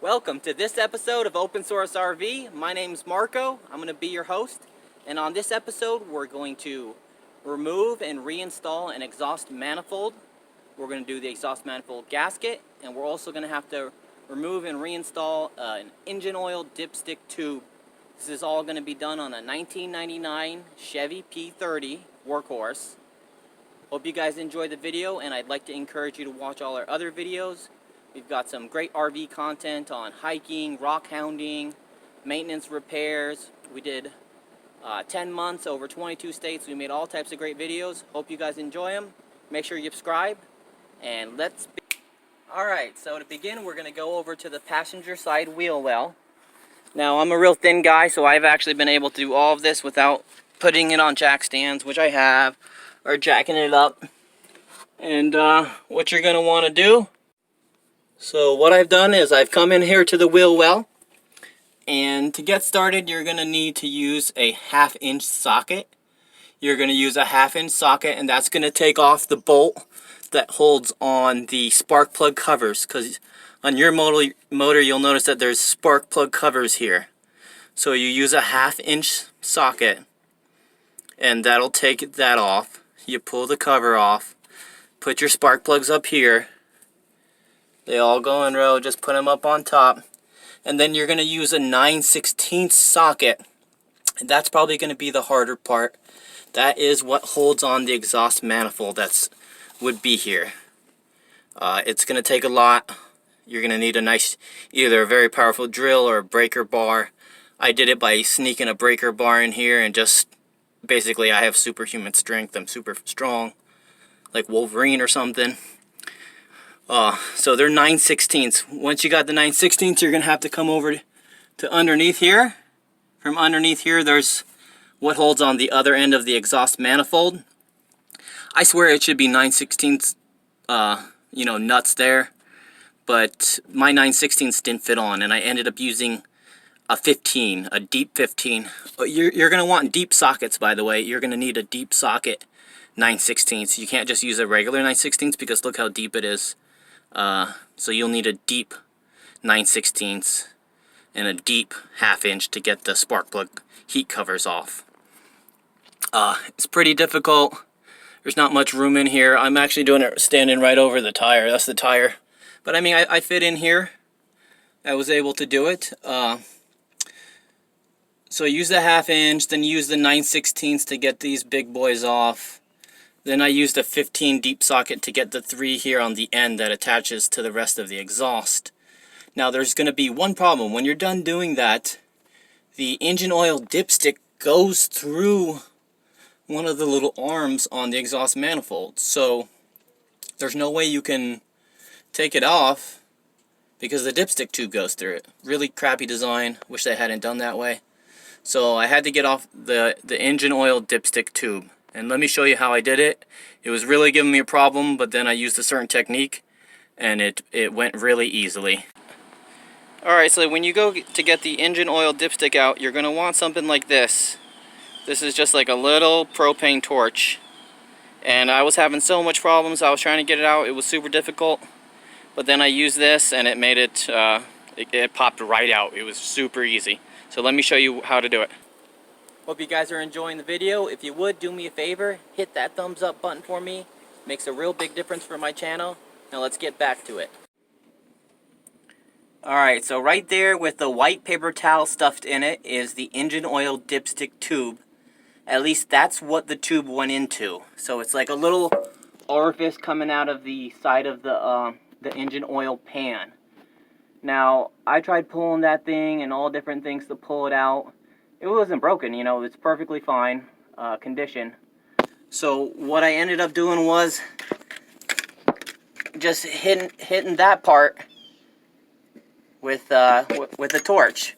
Welcome to this episode of Open Source RV. My name's Marco. I'm going to be your host. And on this episode, we're going to remove and reinstall an exhaust manifold. We're going to do the exhaust manifold gasket, and we're also going to have to remove and reinstall an engine oil dipstick tube. This is all going to be done on a 1999 Chevy P30 workhorse. Hope you guys enjoyed the video, and I'd like to encourage you to watch all our other videos. We've got some great RV content on hiking, rock hounding, maintenance repairs. We did 10 months over 22 states. We made all types of great videos. Hope you guys enjoy them. Make sure you subscribe, and let's begin. Alright, so to begin, we're going to go over to the passenger side wheel well. Now, I'm a real thin guy, so I've actually been able to do all of this without putting it on jack stands, which I have, or jacking it up. And what you're going to want to do, so what I've done is I've come in here to the wheel well, and to get started you're going to need to use a 1/2 inch socket. You're going to use a 1/2 inch socket, and that's going to take off the bolt that holds on the spark plug covers, because on your motor you'll notice that there's spark plug covers here. So you use a 1/2 inch socket, and that'll take that off. You pull the cover off, put your spark plugs up here. They all go in a row, just put them up on top. And then you're going to use a 9/16 socket. And that's probably going to be the harder part. That is what holds on the exhaust manifold would be here. It's going to take a lot. You're going to need a nice, either a very powerful drill or a breaker bar. I did it by sneaking a breaker bar in here, and just basically I have superhuman strength. I'm super strong, like Wolverine or something. So they're 9/16. Once you got the 9/16, you're going to have to come over to underneath here. From underneath here, there's what holds on the other end of the exhaust manifold. I swear it should be 9/16, nuts there. But my 9/16 didn't fit on, and I ended up using a 15, a deep 15. You're going to want deep sockets, by the way. You're going to need a deep socket 9/16. You can't just use a regular 9/16 because look how deep it is. So you'll need a deep 9/16 and a deep 1/2 inch to get the spark plug heat covers off. It's pretty difficult. There's not much room in here. I'm actually doing it standing right over the tire. That's the tire. But I mean, I fit in here. I was able to do it. So use the 1/2 inch, then use the 9/16 to get these big boys off. Then I used a 15 deep socket to get the 3 here on the end that attaches to the rest of the exhaust. Now there's going to be one problem. When you're done doing that, the engine oil dipstick goes through one of the little arms on the exhaust manifold. So there's no way you can take it off because the dipstick tube goes through it. Really crappy design. Wish they hadn't done that way. So I had to get off the engine oil dipstick tube. And let me show you how I did it. It was really giving me a problem, but then I used a certain technique, and it went really easily. Alright, so when you go to get the engine oil dipstick out, you're going to want something like this. This is just like a little propane torch. And I was having so much problems. I was trying to get it out. It was super difficult. But then I used this, and it made it, it popped right out. It was super easy. So let me show you how to do it. Hope you guys are enjoying the video. If you would, do me a favor, hit that thumbs up button for me. Makes a real big difference for my channel. Now let's get back to it. Alright, so right there with the white paper towel stuffed in it is the engine oil dipstick tube. At least that's what the tube went into. So it's like a little orifice coming out of the side of the engine oil pan. Now, I tried pulling that thing and all different things to pull it out. It wasn't broken, it's perfectly fine condition. So what I ended up doing was just hitting that part with a torch,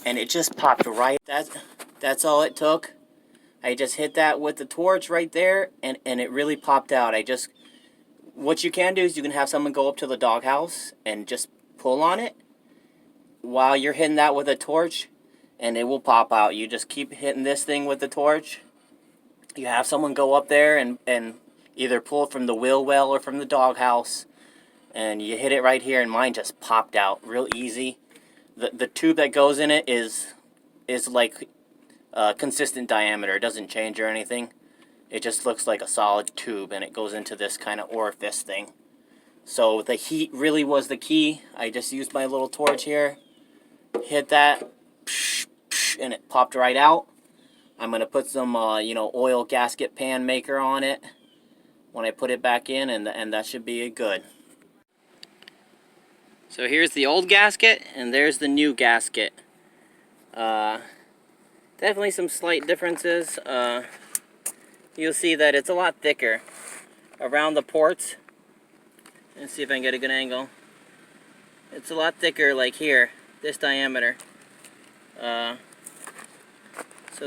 and it just popped right. That's all it took. I just hit that with the torch right there, and it really popped out. What you can do is you can have someone go up to the doghouse and just pull on it while you're hitting that with a torch, and it will pop out. You just keep hitting this thing with the torch. You have someone go up there and either pull it from the wheel well or from the doghouse, and you hit it right here, and mine just popped out real easy. The tube that goes in it is like consistent diameter. It doesn't change or anything. It just looks like a solid tube, and it goes into this kind of orifice thing. So the heat really was the key. I just used my little torch here, hit that, and it popped right out. I'm going to put some oil gasket pan maker on it when I put it back in, and that should be good. So here's the old gasket, and there's the new gasket. Definitely some slight differences. You'll see that it's a lot thicker around the ports. Let's see if I can get a good angle. It's a lot thicker, like here, this diameter. So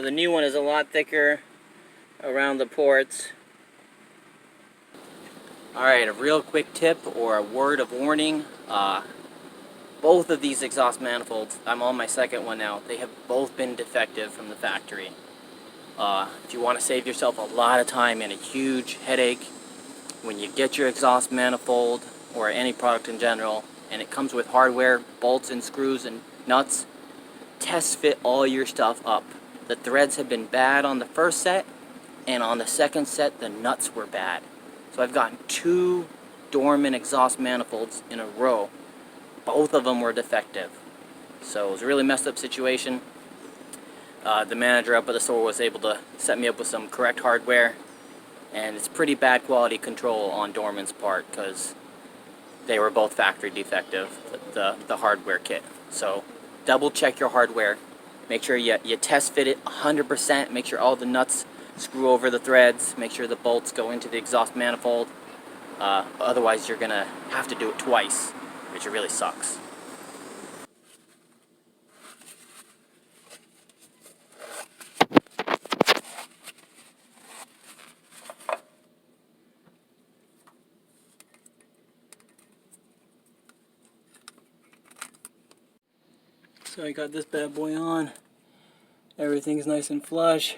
the new one is a lot thicker around the ports. Alright, a real quick tip or a word of warning. Both of these exhaust manifolds, I'm on my second one now, they have both been defective from the factory. If you want to save yourself a lot of time and a huge headache, when you get your exhaust manifold, or any product in general, and it comes with hardware, bolts and screws and nuts, test fit all your stuff up. The threads have been bad on the first set, and on the second set, the nuts were bad. So I've gotten 2 dorman exhaust manifolds in a row. Both of them were defective. So it was a really messed up situation. The manager up at the store was able to set me up with some correct hardware, and it's pretty bad quality control on Dorman's part because they were both factory defective, the hardware kit. So double check your hardware. Make sure you test fit it 100%. Make sure all the nuts screw over the threads. Make sure the bolts go into the exhaust manifold. Otherwise you're gonna have to do it twice, which really sucks. So I got this bad boy on. Everything's nice and flush.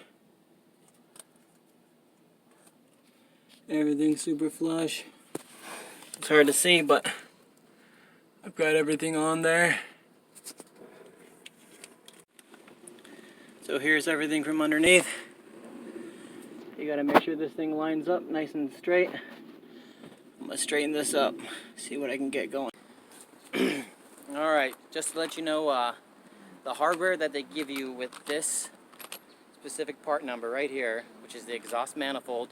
Everything's super flush. It's hard to see, but I've got everything on there. So here's everything from underneath. You gotta make sure this thing lines up nice and straight. I'm gonna straighten this up, see what I can get going. Alright, just to let you know, the hardware that they give you with this specific part number right here, which is the exhaust manifold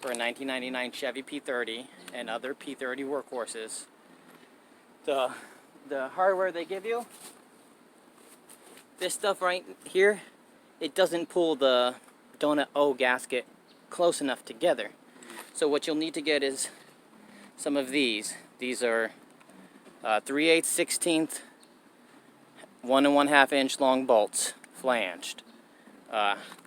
for a 1999 Chevy P30 and other P30 workhorses, the hardware they give you, this stuff right here, it doesn't pull the donut O gasket close enough together. So what you'll need to get is some of these. These are 3/8, 16th, 1 1/2 inch long bolts, flanged.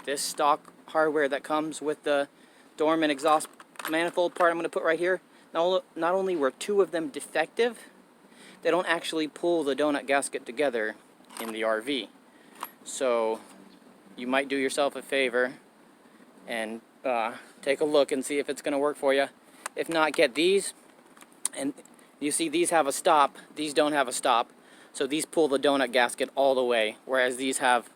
This stock hardware that comes with the dorman exhaust manifold part I'm going to put right here, not only were 2 of them defective, they don't actually pull the donut gasket together in the RV. So you might do yourself a favor and take a look and see if it's going to work for you. If not, get these. And you see these have a stop, these don't have a stop. So these pull the donut gasket all the way, whereas these have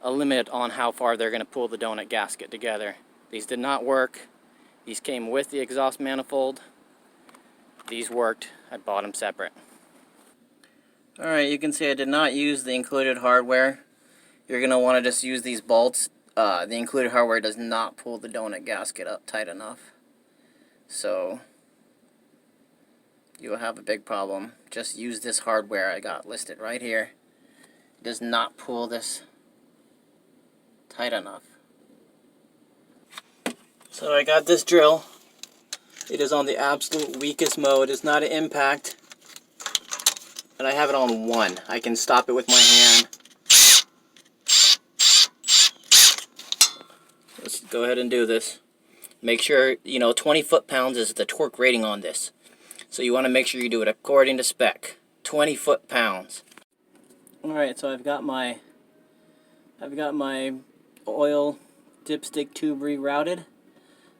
a limit on how far they're going to pull the donut gasket together. These did not work. These came with the exhaust manifold. These worked. I bought them separate. Alright, you can see I did not use the included hardware. You're going to want to just use these bolts. The included hardware does not pull the donut gasket up tight enough. So you will have a big problem. Just use this hardware I got listed right here. It does not pull this tight enough. So I got this drill. It is on the absolute weakest mode. It's not an impact, but I have it on 1. I can stop it with my hand. Let's go ahead and do this. Make sure, 20 foot-pounds is the torque rating on this. So you want to make sure you do it according to spec. 20 foot-pounds. Alright, so I've got my oil dipstick tube rerouted.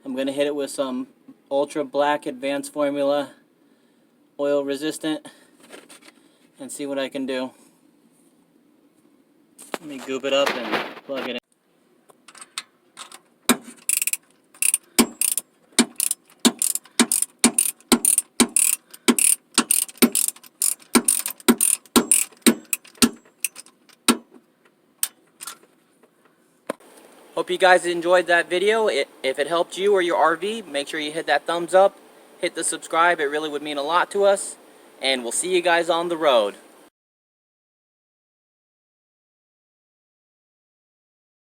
I'm going to hit it with some ultra black advanced formula oil resistant and see what I can do. Let me goop it up and plug it in. Hope you guys enjoyed that video. If it helped you or your RV, make sure you hit that thumbs up, hit the subscribe. It really would mean a lot to us. And we'll see you guys on the road.